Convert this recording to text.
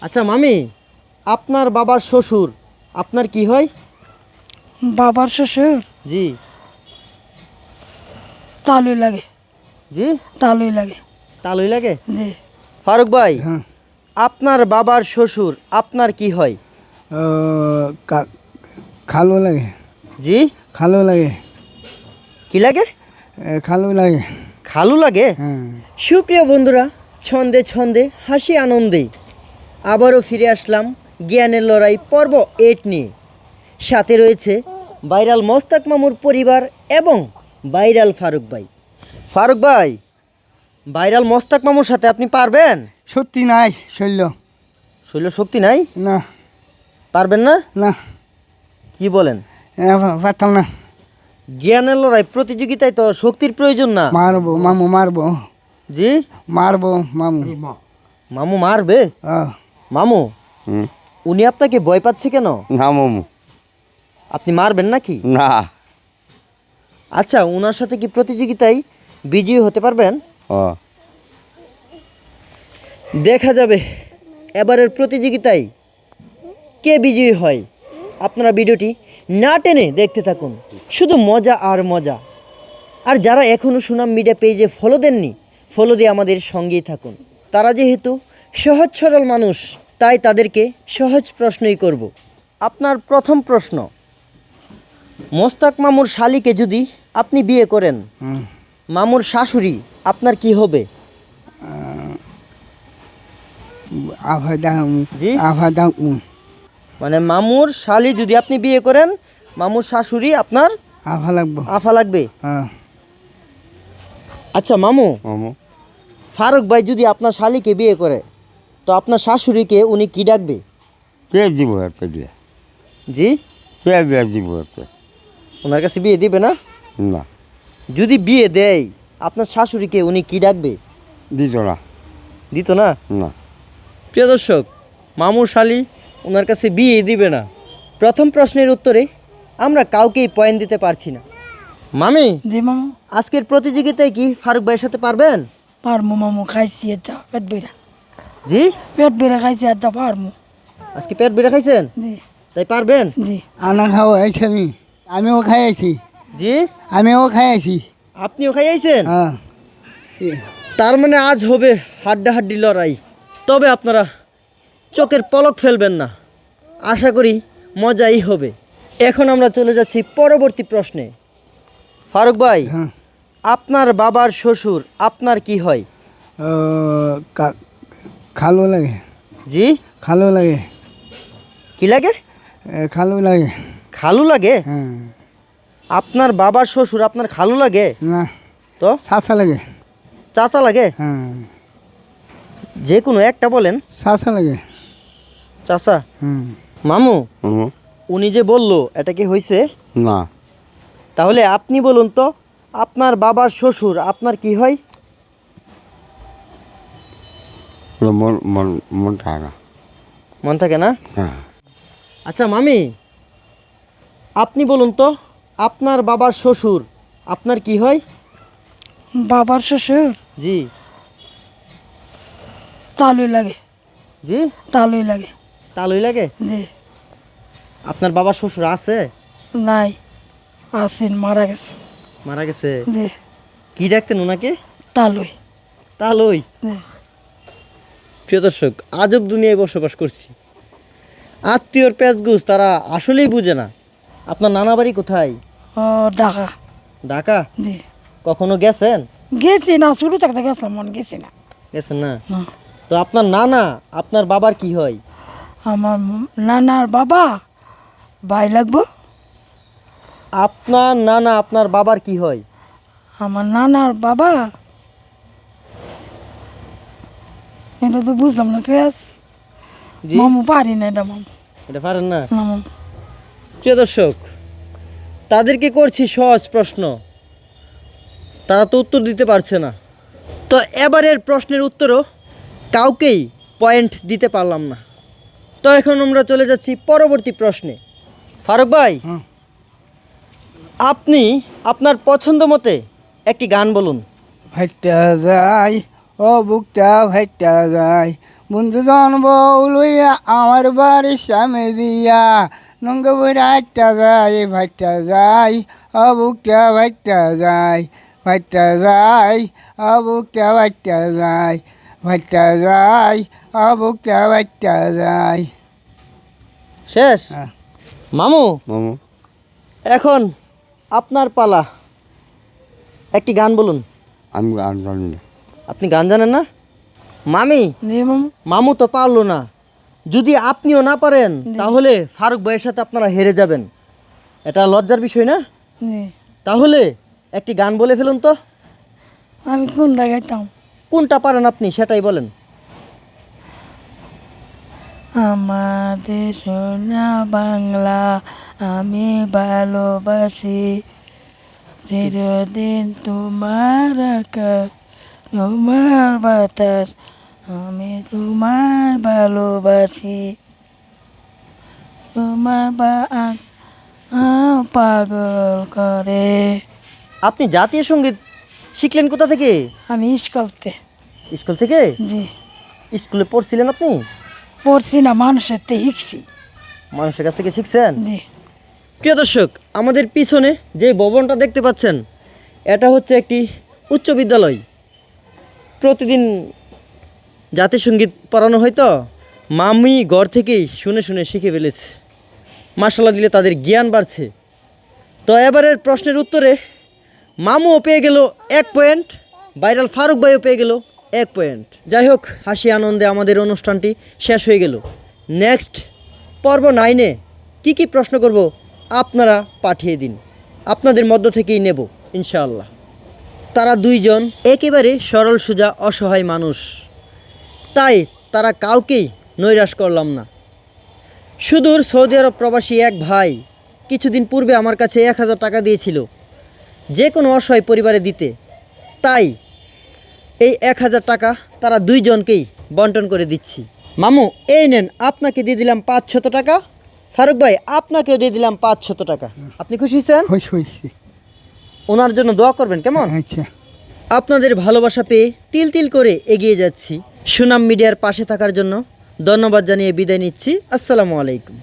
আচ্ছা মামি, আপনার বাবার শ্বশুর আপনার কি হয়? বাবার শ্বশুর জি। তালুই লাগে। জি, তালুই লাগে। তালুই লাগে। জি। ফারুক ভাই, হ্যাঁ আপনার বাবার শ্বশুর আপনার কি হয়? খালো লাগে। জি, খালো লাগে। কি লাগে? খালো লাগে। খালু লাগে। হ্যাঁ সুপ্রিয় বন্ধুরা, ছন্দে ছন্দে হাসি আনন্দে আবারও ফিরে আসলাম জ্ঞানের লড়াই পর্ব 8 নিয়ে। সাথে রয়েছে ভাইরাল মোস্তাক মামুর পরিবার এবং ভাইরাল ফারুক ভাই। ফারুক ভাই, ভাইরাল মোস্তাক মামুর সাথে আপনি পারবেন? সত্যি নাই শৈল। শৈল শক্তি নাই? না পারবেন না? না কি বলেন? পারতাম না। জ্ঞানের লড়াই প্রতিযোগিতায় তো শক্তির প্রয়োজন না। মারবো মামু মারবো। জি, মারবো মামু। মামু মারবে? আহ, মামু, উনি আপনাকে ভয় পাচ্ছে কেন? না মামু, আপনি মারবেন নাকি? না। আচ্ছা, ওনার সাথে কি প্রতিযোগিতায় বিজয়ী হতে পারবেন? ও দেখা যাবে এবারের প্রতিযোগিতায় কে বিজয়ী হয়। আপনারা ভিডিওটি না টেনে দেখতে থাকুন, শুধু মজা আর মজা। আর যারা এখনও সুনাম মিডিয়া পেজে ফলো দেননি, ফলো দিয়ে আমাদের সঙ্গেই থাকুন। তারা যেহেতু সহজ সরল মানুষ, তাই তাদেরকে সহজ প্রশ্নই করব। আপনার প্রথম প্রশ্ন, মোস্তাক মামুর শালিকে যদি আপনি বিয়ে করেন, হুম। মামুর শাশুড়ি আপনার কি হবে? আভাদা জি? আভাদা মানে মামুর শালি যদি আপনি বিয়ে করেন, মামুর শাশুড়ি আপনার আভা লাগবো। আফা লাগবে। হ্যাঁ আচ্ছা মামু, মামু, ফারুক ভাই যদি আপনার শালিকে বিয়ে করে, তো আপনার শাশুড়িকে উনি কি ডাকবে? কে দিব এতে দিয়ে? জি, কে বিয়ে দিব এতে? ওনার কাছে বিয়ে দিবে না? না, যদি বিয়ে দেয়, আপনার শাশুড়িকে উনি কি ডাকবে? দিত না। দিত না? না। প্রিয় দর্শক, মামুর শালি ওনার কাছে বিয়ে দিবে না। প্রথম প্রশ্নের উত্তরে আমরা কাউকেই পয়েন্ট দিতে পারছি না। মামি, জি মামু। আজকের প্রতিযোগিতায় কি ফারুক ভাইয়ের সাথে পারবেন? পারমু মামু, খাইছি এটা পেট বেড়া। জি, পেট বেড়া খাইছি এটা পারমু। আজকে পেট বেড়ে খাইছেন, জি। তাই পারবেন? জি। আনা খাওয়া আইছি আমিও খাই আছি। জি, আমিও খাই আছি। আপনিও খাইছেন? হ্যাঁ তার মানে আজ হবে হাড্ডাহাড্ডি লড়াই। তবে আপনারা চোখের পলক ফেলবেন না, আশা করি মজাই হবে। এখন আমরা চলে যাচ্ছি পরবর্তী প্রশ্নে। ফারুক ভাই, হ্যাঁ আপনার বাবার শ্বশুর আপনার কি হয়? খালো লাগে। জি, খালো লাগে। কি লাগে? খালো লাগে। খালু লাগে? হ্যাঁ আপনার বাবার শ্বশুর আপনার খালু লাগে? না তো চাচা লাগে। চাচা লাগে? হ্যাঁ যে কোনো একটা বলেন। চাচা লাগে। চাচা। হুম মামু, মামু, উনি যে বললো এটা কি হয়েছে? না। তাহলে আপনি বলুন তো, আপনার বাবার শ্বশুর আপনার কি হয়? মন মন মন থাকে না। মন থাকে না? হ্যাঁ। আচ্ছা মামি, আপনি বলুন তো, আপনার বাবার শ্বশুর আপনার কি হয়? বাবার শ্বশুর জি। তালুই লাগে। জি, তালুই লাগে। তালুই লাগে। জি। আপনার বাবার শ্বশুর আছে? নাই, আসেন মারা গেছে। মারা গেছে? জি। কি ডাকতেন ওনাকে? তালুই। তালুই। জি। প্রিয় দর্শক, আজব দুনিয়ায় বসবাস করছি। আত্মীয়র প্যাচগুজ তারা আসলেই বুঝে না। আপনার নানা বাড়ি কোথায়? ও ঢাকা। ঢাকা? জি। কখনো গেছেন? গেছি না, শুরু থাকতে গেছিলাম, মন গেছি না। গেছেন না? না। তো আপনার নানা আপনার বাবার কি হয়? আমার নানার বাবা ভাই লাগবো। আপনার নানা আপনার বাবার কি হয়? আমার নানার বাবা, এটা তো বুঝলাম না পেঁয়াজ। জি, মামু পারি না এটা মামু। এটা পারেন না? না মামু। প্রিয় দর্শক, তাদেরকে করছি সহজ প্রশ্ন, তারা তো উত্তর দিতে পারছে না। তো এবারের প্রশ্নের উত্তরও কাউকেই পয়েন্ট দিতে পারলাম না। তো এখন আমরা চলে যাচ্ছি পরবর্তী প্রশ্নে। ফারুক ভাই, হ্যাঁ। আপনি আপনার পছন্দ মতে একটি গান বলুন। ভাইটা যায় ও বুকটা ভাইটা যায় বন্ধু জন্ম লইয়া আমার বাড়ির সামনে দিয়া নঙ্গা বইরা আটটা যায় ভাইটা যায় অবুকটা ভাইটা যায় ভাইটা যায় অবুকটা ভাইটা যায় ভাইটা যায় অবুকটা ভাইটা যায়। শেষ? হ্যাঁ। মামু, মামু এখন আপনার পালা, একটি গান বলুন। আমি গান জানি না। আপনি গান জানেন না? মামি, জি মামু। মামু তো পারলো না। যদি আপনিও না পারেন তাহলে ফারুক ভাইয়ের সাথে আপনারা হেরে যাবেন। এটা লজ্জার বিষয় না? জি। তাহলে একটি গান বলে ফেলুন তো। আমি কোনটা গাইতাম? কোনটা পারেন আপনি সেটাই বলেন। আমাদের সোনা বাংলা আমি ভালোবাসি, চিরদিন তোমার আকাশ তোমার বাতাস, আমি তোমার ভালোবাসি, তোমার পাগল করে। আপনি জাতীয় সঙ্গীত শিখলেন কোথা থেকে? আমি স্কুলতে। স্কুল থেকে? জি। স্কুলে পড়ছিলেন আপনি? পড়ছি না, মানুষের তে শিখছি। মানুষের কাছ থেকে শিখছেন? জি। প্রিয় দর্শক, আমাদের পিছনে যে ভবনটা দেখতে পাচ্ছেন এটা হচ্ছে একটি উচ্চ বিদ্যালয়। প্রতিদিন জাতীয় সঙ্গীত পড়ানো হয় তো মামি ঘর থেকেই শুনে শুনে শিখে ফেলেছে। মাশাআল্লাহ দিলে তাদের জ্ঞান বাড়ছে। তো এবারের প্রশ্নের উত্তরে মামুও পেয়ে গেল 1 পয়েন্ট, ভাইরাল ফারুক ভাইও পেয়ে গেল 1 পয়েন্ট। যাই হোক, হাসি আনন্দে আমাদের অনুষ্ঠানটি শেষ হয়ে গেল। নেক্সট পর্ব 9-এ কী কী প্রশ্ন করব আপনারা পাঠিয়ে দিন, আপনাদের মধ্য থেকেই নেব ইনশাআল্লাহ। তারা দুইজন একেবারে সরল সোজা অসহায় মানুষ, তাই তারা কাউকেই নৈরাশ করলাম না। সুদূর সৌদি আরব প্রবাসী এক ভাই কিছুদিন পূর্বে আমার কাছে 1000 টাকা দিয়েছিল যে কোনো অসহায় পরিবারে দিতে, তাই এই 1000 টাকা তারা দুইজনকেই বন্টন করে দিচ্ছি। মামু, এই নেন, আপনাকে দিয়ে দিলাম 500 টাকা। ফারুক ভাই, আপনাকেও দিয়ে দিলাম 500 টাকা। আপনি খুশি হয়েছেন? হইছি। ওনার জন্য দোয়া করবেন কেমন? আচ্ছা। আপনাদের ভালোবাসা পেয়ে তিল তিল করে এগিয়ে যাচ্ছি। সুনাম মিডিয়ার পাশে থাকার জন্য ধন্যবাদ জানিয়ে বিদায় নিচ্ছি। আসসালামু আলাইকুম।